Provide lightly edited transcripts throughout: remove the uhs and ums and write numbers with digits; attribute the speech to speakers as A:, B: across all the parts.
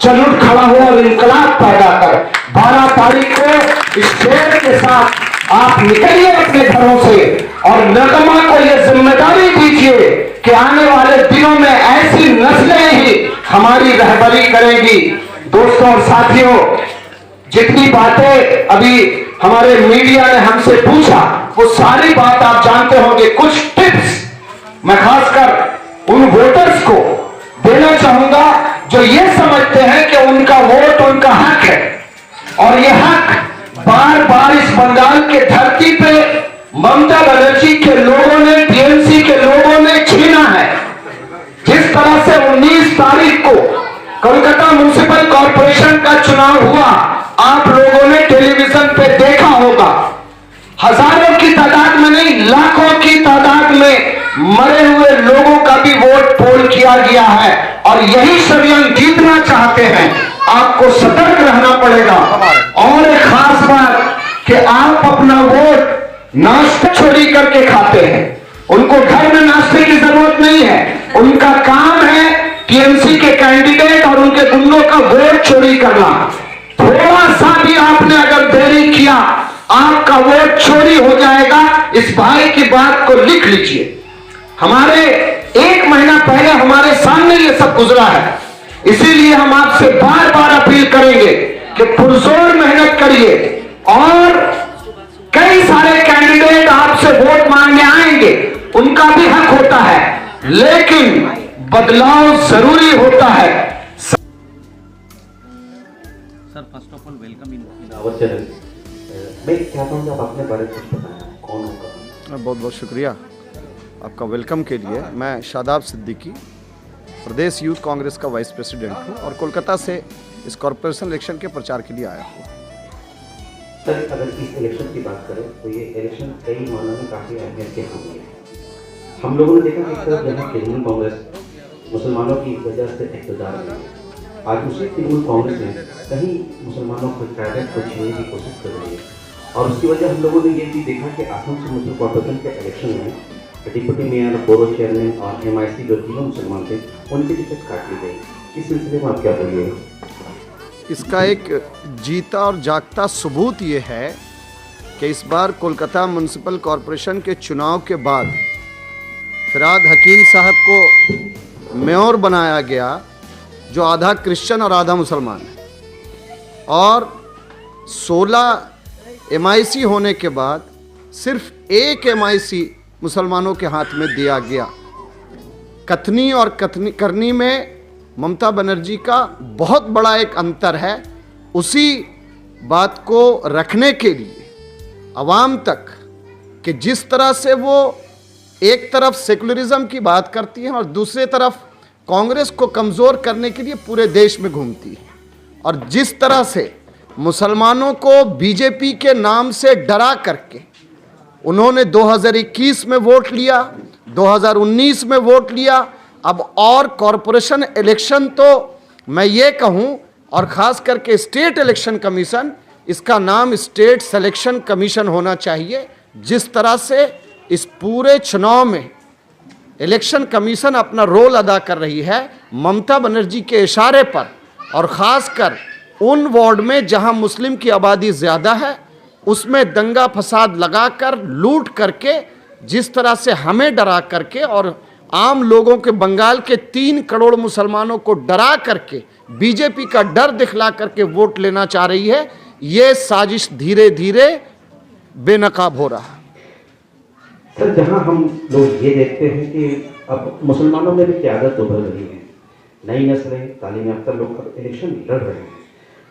A: चल उठ खड़ा हो और इनकलाब पैदा कर। 12 तारीख को इस शेर के साथ आप निकलिए अपने घरों से और नगमा को यह जिम्मेदारी दीजिए कि आने वाले दिनों में ऐसी नस्लें ही हमारी रहबरी करेंगी। दोस्तों और साथियों, जितनी बातें अभी हमारे मीडिया ने हमसे पूछा वो सारी बात आप जानते होंगे। कुछ टिप्स मैं खासकर उन वोटर्स को देना चाहूंगा जो ये समझते हैं कि उनका वोट उनका हक है और यह हक बार बार इस बंगाल के धरती पे ममता बनर्जी के लोगों ने, टीएमसी के लोगों ने छीना है। जिस तरह से 19 तारीख को कोलकाता म्युनिसिपल कॉर्पोरेशन का चुनाव हुआ, आप लोगों ने टेलीविजन पे देखा होगा। हजारों की तादाद में नहीं, लाखों की तादाद में मरे हुए लोगों का भी वोट पोल किया गया है और यही षड्यंत्र जीतना चाहते हैं। आपको सतर्क रहना पड़ेगा। और एक खास बात कि आप अपना वोट नाश्ता चोरी करके खाते हैं। उनको घर में नाश्ते की जरूरत नहीं है, उनका काम है टीएमसी के कैंडिडेट और उनके गुंडों का वोट चोरी करना। थोड़ा सा भी आपने अगर देरी किया, आपका वोट चोरी हो जाएगा। इस भाई की बात को लिख लीजिए। हमारे 1 महीना पहले हमारे सामने ये सब गुजरा है, इसीलिए हम आपसे बार बार अपील करेंगे कि पुरजोर मेहनत करिए। और कई सारे कैंडिडेट आपसे वोट मांगने आएंगे, उनका भी हक होता है, लेकिन बदलाव जरूरी होता है।
B: Sir, first of all welcome in our channel.
C: मैं चाहता हूँ कि आप अपने बारे में कुछ बताएं, कौन होगा?
D: बहुत बहुत शुक्रिया आपका वेलकम के लिए। मैं शादाब सिद्दीकी प्रदेश यूथ कांग्रेस का वाइस प्रेसिडेंट हूँ और कोलकाता से इस कॉरपोरेशन इलेक्शन के प्रचार के लिए आया हूँ।
C: सर, अगर इस इलेक्शन की बात करें तो ये इलेक्शन कई मामलों में काफ़ी अहमियत के हामिल है। हम लोगों ने देखा कि एक तरफ जहाँ तृणमूल कांग्रेस मुसलमानों की वजह से इक़्तिदार में, आज उसी तृणमूल कांग्रेस ने कहीं मुसलमानों को कैडेट को छीनने की कोशिश कर रही है। और उसकी वजह हम लोगों ने ये भी देखा कि आसम से म्यूनसिपल कॉर्पोरेशन के इलेक्शन में डिप्टी मेयर, बोरो चेयरमैन और MIC जो तीनों मुसलमान थे, उनकी टिकट काट ली गई। इस सिलसिले में आप क्या बोलिएगा?
D: इसका एक जीता और जागता सबूत ये है कि इस बार कोलकाता म्यूनसिपल कॉरपोरेशन के चुनाव के बाद फिराद हकीम साहब को मेयर बनाया गया, जो आधा क्रिश्चियन और आधा मुसलमान है। और 16 MIC होने के बाद सिर्फ एक MIC मुसलमानों के हाथ में दिया गया। कथनी और करनी में ममता बनर्जी का बहुत बड़ा एक अंतर है। उसी बात को रखने के लिए आवाम तक कि जिस तरह से वो एक तरफ सेकुलरिज्म की बात करती है और दूसरी तरफ कांग्रेस को कमज़ोर करने के लिए पूरे देश में घूमती है, और जिस तरह से मुसलमानों को बीजेपी के नाम से डरा करके उन्होंने 2021 में वोट लिया, 2019 में वोट लिया, अब और कॉरपोरेशन इलेक्शन तो मैं ये कहूँ, और ख़ास करके स्टेट इलेक्शन कमीशन, इसका नाम स्टेट सिलेक्शन कमीशन होना चाहिए। जिस तरह से इस पूरे चुनाव में इलेक्शन कमीशन अपना रोल अदा कर रही है, ममता बनर्जी के इशारे पर, और ख़ासकर उन वार्ड में जहां मुस्लिम की आबादी ज़्यादा है, उसमें दंगा फसाद लगाकर, लूट करके, जिस तरह से हमें डरा करके और आम लोगों के, बंगाल के 3 करोड़ मुसलमानों को डरा करके, बीजेपी का डर दिखला करके वोट लेना चाह रही है, ये साजिश धीरे धीरे बेनकाब हो रहा है।
C: सर, जहां हम लोग ये देखते हैं कि अब मुसलमानों में भी क़यादत उभर रही है, नई नस्लें, तालीम याफ्ता लोग अब इलेक्शन लड़ रहे हैं,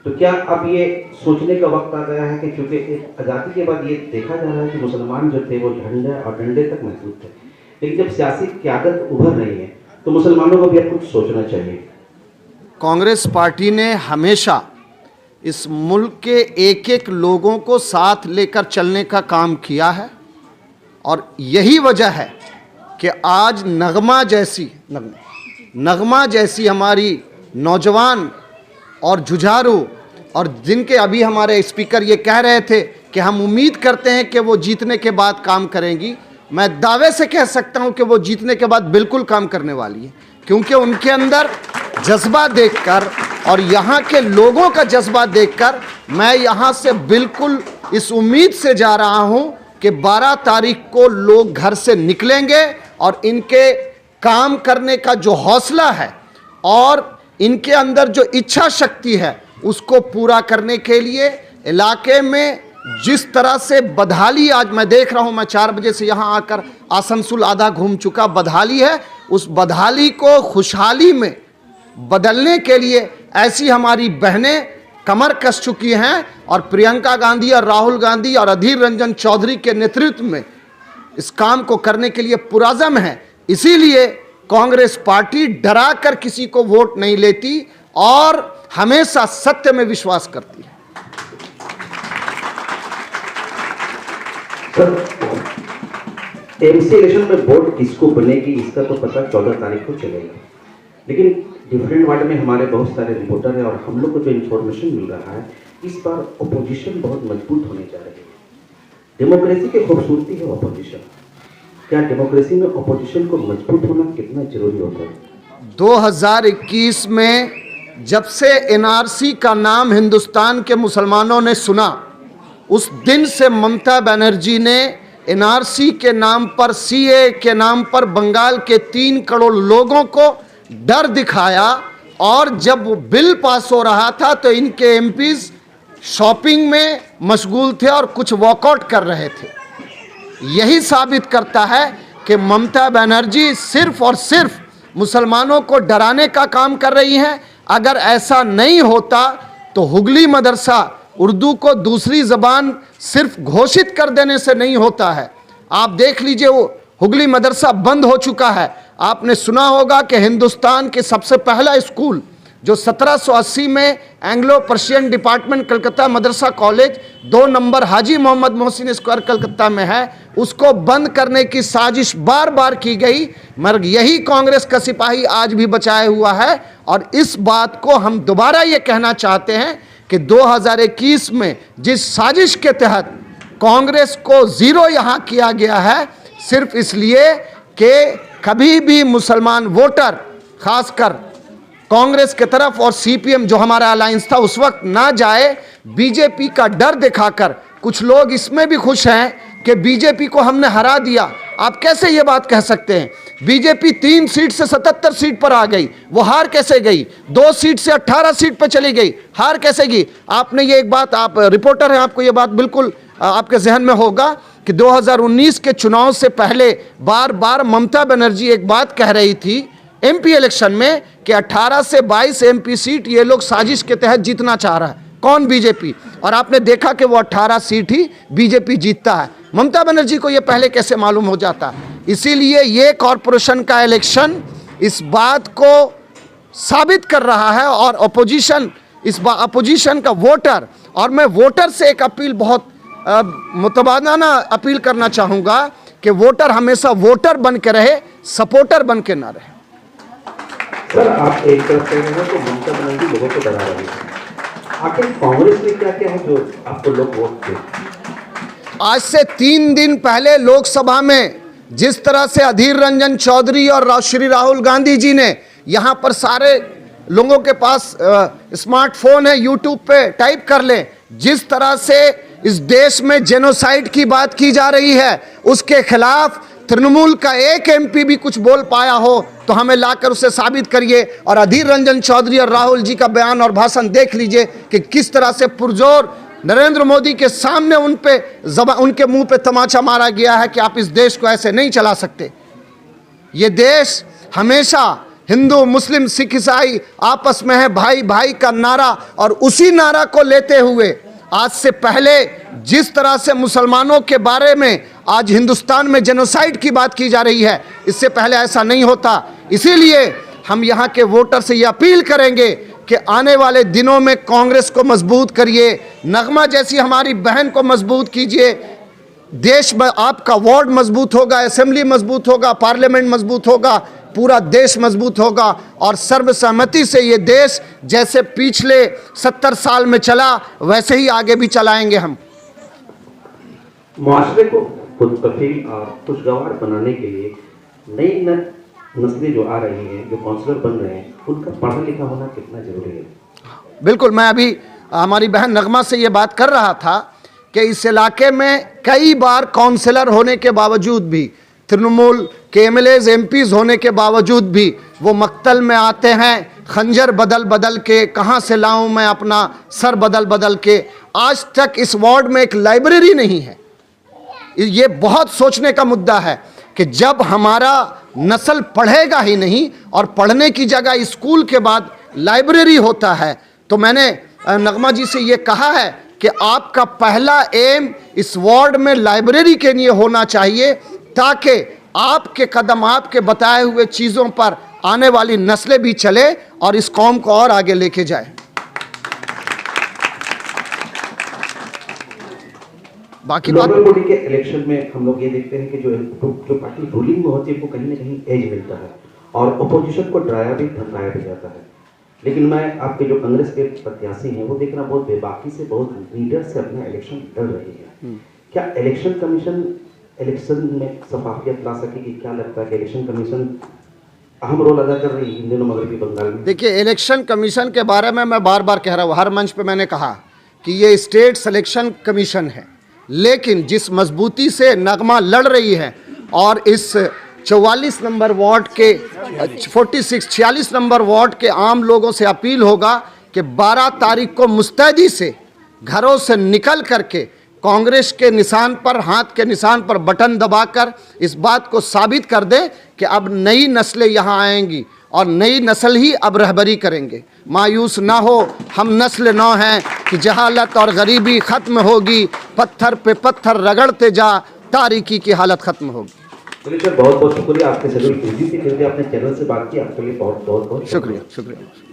C: तो क्या अब ये सोचने का वक्त आ गया है कि क्योंकि एक आज़ादी के बाद ये देखा जा रहा है कि मुसलमान जो थे वो झंडे और डंडे तक महसूस थे, लेकिन जब सियासी क़यादत उभर रही है तो मुसलमानों को भी अब कुछ सोचना चाहिए।
D: कांग्रेस पार्टी ने हमेशा इस मुल्क के एक एक लोगों को साथ लेकर चलने का काम किया है, और यही वजह है कि आज नगमा जैसी हमारी नौजवान और जुझारू, और जिनके अभी हमारे स्पीकर ये कह रहे थे कि हम उम्मीद करते हैं कि वो जीतने के बाद काम करेंगी, मैं दावे से कह सकता हूं कि वो जीतने के बाद बिल्कुल काम करने वाली है, क्योंकि उनके अंदर जज्बा देखकर और यहाँ के लोगों का जज्बा देखकर मैं यहाँ से बिल्कुल इस उम्मीद से जा रहा हूँ कि 12 तारीख को लोग घर से निकलेंगे और इनके काम करने का जो हौसला है और इनके अंदर जो इच्छा शक्ति है उसको पूरा करने के लिए इलाके में जिस तरह से बदहाली, आज मैं देख रहा हूं, मैं 4 बजे से यहां आकर आसनसोल आधा घूम चुका, बदहाली है, उस बदहाली को खुशहाली में बदलने के लिए ऐसी हमारी बहनें कमर कस चुकी हैं और प्रियंका गांधी और राहुल गांधी और अधीर रंजन चौधरी के नेतृत्व में इस काम को करने के लिए पुरज़म है। इसीलिए कांग्रेस पार्टी डरा कर किसी को वोट नहीं लेती और हमेशा सत्य में विश्वास करती है।
C: एमसी इलेक्शन में वोट किसको बनेगी इसका तो पता 14 तारीख को चलेगा, लेकिन डिफरेंट वार्ड में हमारे बहुत सारे रिपोर्टर हैं और हम लोग को जो इन्फॉर्मेशन मिल रहा है इस बार अपोजिशन बहुत मजबूत होने जा रही है। डेमोक्रेसी की खूबसूरती है अपोजिशन। क्या डेमोक्रेसी में अपोजिशन को मजबूत होना कितना जरूरी होता है?
D: 2021 में जब से एनआरसी का नाम हिंदुस्तान के मुसलमानों ने सुना, उस दिन से ममता बनर्जी ने एनआरसी के नाम पर, सीए के नाम पर बंगाल के 3 करोड़ लोगों को डर दिखाया और जब वो बिल पास हो रहा था तो इनके एमपीज शॉपिंग में मशगूल थे और कुछ वॉकआउट कर रहे थे। यही साबित करता है कि ममता बनर्जी सिर्फ और सिर्फ मुसलमानों को डराने का काम कर रही हैं। अगर ऐसा नहीं होता तो हुगली मदरसा उर्दू को दूसरी ज़बान सिर्फ घोषित कर देने से नहीं होता है। आप देख लीजिए, वो हुगली मदरसा बंद हो चुका है। आपने सुना होगा कि हिंदुस्तान के सबसे पहला स्कूल जो 1780 में Anglo Persian department Calcutta Madrasa college 2 number हाजी मोहम्मद मोहसिन स्क्वायर कलकत्ता में है, उसको बंद करने की साजिश बार बार की गई, मगर यही कांग्रेस का सिपाही आज भी बचाए हुआ है। और इस बात को हम दोबारा ये कहना चाहते हैं कि 2021 में जिस साजिश के तहत कांग्रेस को ज़ीरो यहाँ किया गया है, सिर्फ इसलिए कि कभी भी मुसलमान वोटर खासकर कांग्रेस की तरफ और सीपीएम जो हमारा अलायंस था उस वक्त ना जाए, बीजेपी का डर दिखाकर कुछ लोग इसमें भी खुश हैं कि बीजेपी को हमने हरा दिया। आप कैसे ये बात कह सकते हैं? बीजेपी 3 सीट से 77 सीट पर आ गई, वो हार कैसे गई? 2 सीट से 18 सीट पर चली गई, हार कैसे गई? आपने ये एक बात, आप रिपोर्टर हैं, आपको ये बात बिल्कुल आपके जहन में होगा कि 2019 के चुनाव से पहले बार बार ममता बनर्जी एक बात कह रही थी एमपी इलेक्शन में कि 18 से 22 एमपी सीट ये लोग साजिश के तहत जीतना चाह रहा है। कौन? बीजेपी। और आपने देखा कि वो 18 सीट ही बीजेपी जीतता है। ममता बनर्जी को ये पहले कैसे मालूम हो जाता है? इसीलिए ये कॉरपोरेशन का इलेक्शन इस बात को साबित कर रहा है और अपोजिशन का वोटर, और मैं वोटर से एक अपील, बहुत मुतबादना अपील करना चाहूँगा कि वोटर हमेशा वोटर बन के रहे, सपोर्टर बन के ना रहे।
C: सर, आप एक तरफ कह रहे हैं तो ममता बनर्जी लोगों को डरा रही है, आखिर कांग्रेस में क्या क्या है जो आपको लोग वोट दें?
D: आज से 3 दिन पहले लोकसभा में जिस तरह से अधीर रंजन चौधरी और श्री राहुल गांधी जी ने, यहाँ पर सारे लोगों के पास स्मार्टफोन है, यूट्यूब पे टाइप कर लें, जिस तरह से इस देश में जेनोसाइड की बात की जा रही है उसके खिलाफ तृणमूल का एक एमपी भी कुछ बोल पाया हो तो हमें लाकर उसे साबित करिए। और अधीर रंजन चौधरी और राहुल जी का बयान और भाषण देख लीजिए कि किस तरह से पुरजोर नरेंद्र मोदी के सामने उनके मुंह पे तमाचा मारा गया है कि आप इस देश को ऐसे नहीं चला सकते। ये देश हमेशा हिंदू मुस्लिम सिख ईसाई आपस में है भाई भाई का नारा, और उसी नारा को लेते हुए आज से पहले जिस तरह से मुसलमानों के बारे में आज हिंदुस्तान में जेनोसाइड की बात की जा रही है, इससे पहले ऐसा नहीं होता। इसीलिए हम यहाँ के वोटर से ये अपील करेंगे कि आने वाले दिनों में कांग्रेस को मजबूत करिए, नगमा जैसी हमारी बहन को मजबूत कीजिए। देश में आपका वार्ड मजबूत होगा, असेंबली मजबूत होगा, पार्लियामेंट मजबूत होगा, पूरा देश मजबूत होगा और सर्वसहमति से ये देश जैसे पिछले 70 साल में चला वैसे ही आगे भी चलाएंगे हम।
C: मुआशरे को खुद कफील और खुशगवार बनाने के लिए नई नस्लें जो आ रही हैं, जो काउंसलर बन रहे हैं, उनका पढ़ा लिखा होना कितना जरूरी है?
D: बिल्कुल, मैं अभी हमारी बहन नगमा से ये बात कर रहा था कि इस इलाके में कई बार काउंसलर होने के बावजूद भी, तृणमूल के एमएलएज एमपीज होने के बावजूद भी वो मक्तल में आते हैं, खंजर बदल बदल के, कहाँ से लाऊं मैं अपना सर बदल बदल के। आज तक इस वार्ड में एक लाइब्रेरी नहीं है। ये बहुत सोचने का मुद्दा है कि जब हमारा नस्ल पढ़ेगा ही नहीं और पढ़ने की जगह स्कूल के बाद लाइब्रेरी होता है, तो मैंने नगमा जी से ये कहा है कि आपका पहला एम इस वार्ड में लाइब्रेरी के लिए होना चाहिए, ताकि आपके कदम, आपके बताए हुए चीज़ों पर आने वाली नस्लें भी चले और इस कौम को और आगे लेके जाए। बाकी बात
C: लोकल बॉडी के इलेक्शन में हम लोग ये देखते हैं कि जो पार्टी रूलिंग में होती है वो कहीं ना कहीं एज मिलता है और अपोजिशन को डराया भी धमकाया भी जाता है। लेकिन मैं आपके जो कांग्रेस के प्रत्याशी हैं वो देखना बहुत बेबाकी से, बहुत लीडर से अपना इलेक्शन लड़ रही है। क्या इलेक्शन कमीशन इलेक्शन में शफाफियत ला सकेगी? क्या लगता है कि इलेक्शन कमीशन अहम रोल अदा कर रही है इन दिनों मगरबी बंगाल में?
D: देखिए, इलेक्शन कमीशन के बारे में मैं बार बार कह रहा हूँ, हर मंच पे मैंने कहा कि ये स्टेट सिलेक्शन कमीशन है, लेकिन जिस मजबूती से नगमा लड़ रही है और इस 44 नंबर वार्ड के 46 नंबर वार्ड के आम लोगों से अपील होगा कि 12 तारीख को मुस्तैदी से घरों से निकल करके कांग्रेस के निशान पर, हाथ के निशान पर बटन दबाकर इस बात को साबित कर दे कि अब नई नस्लें यहाँ आएंगी और नई नस्ल ही अब रहबरी करेंगे। मायूस ना हो, हम नस्ल नौ हैं कि जहालत और गरीबी ख़त्म होगी, पत्थर पे पत्थर रगड़ते जा, तारीकी की हालत ख़त्म होगी।
C: चलिए सर, बहुत बहुत शुक्रिया, आपके शेड्यूल बिजी थी, फिर भी आपने चैनल से बात की, आपके लिए बहुत बहुत
D: शुक्रिया।